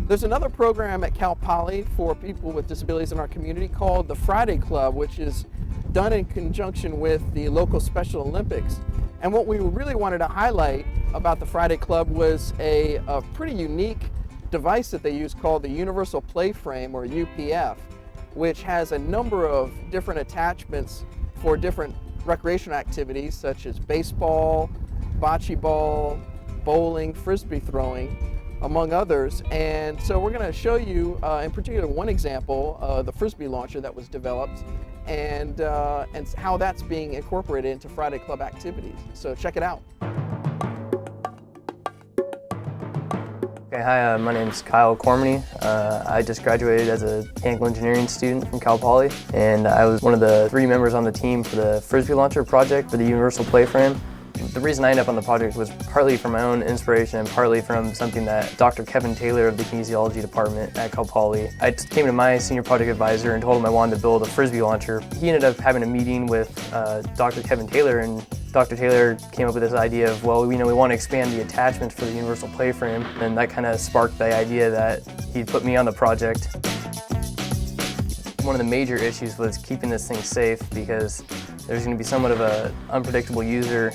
There's another program at Cal Poly for people with disabilities in our community called the Friday Club, which is done in conjunction with the local Special Olympics. And what we really wanted to highlight about the Friday Club was a pretty unique device that they use called the Universal Play Frame, or UPF, which has a number of different attachments for different recreational activities such as baseball, bocce ball, bowling, frisbee throwing, among others. And so we're going to show you in particular one example, the frisbee launcher that was developed, and how that's being incorporated into Friday Club activities. So check it out. Okay, hi, my name is Kyle Cormany. I just graduated as a mechanical engineering student from Cal Poly, and I was one of the 3 members on the team for the frisbee launcher project for the Universal Play Frame. The reason I ended up on the project was partly from my own inspiration and partly from something that Dr. Kevin Taylor of the kinesiology department at Cal Poly. I came to my senior project advisor and told him I wanted to build a frisbee launcher. He ended up having a meeting with Dr. Kevin Taylor, and Dr. Taylor came up with this idea of, well, we want to expand the attachments for the Universal Play Frame, and that kind of sparked the idea that he'd put me on the project. One of the major issues was keeping this thing safe because there's going to be somewhat of an unpredictable user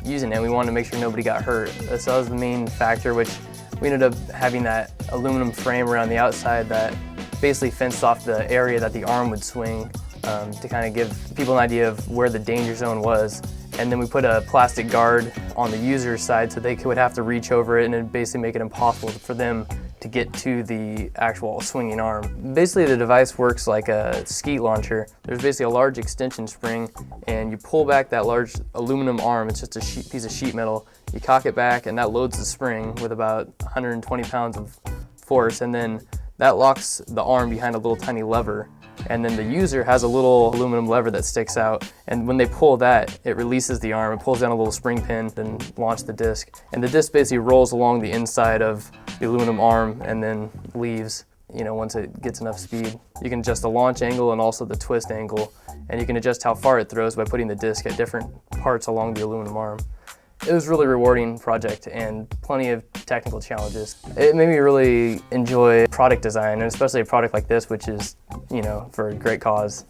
using it. We wanted to make sure nobody got hurt. So that was the main factor, which we ended up having that aluminum frame around the outside that basically fenced off the area that the arm would swing to kind of give people an idea of where the danger zone was. And then we put a plastic guard on the user's side so they would have to reach over it and it'd basically make it impossible for them to get to the actual swinging arm. Basically the device works like a skeet launcher. There's basically a large extension spring and you pull back that large aluminum arm. It's just a piece of sheet metal. You cock it back and that loads the spring with about 120 pounds of force, and then that locks the arm behind a little tiny lever. And then the user has a little aluminum lever that sticks out, and when they pull that, it releases the arm. It pulls down a little spring pin and launches the disc. And the disc basically rolls along the inside of the aluminum arm and then leaves, once it gets enough speed. You can adjust the launch angle and also the twist angle, and you can adjust how far it throws by putting the disc at different parts along the aluminum arm. It was a really rewarding project and plenty of technical challenges. It made me really enjoy product design, and especially a product like this, which is, for a great cause.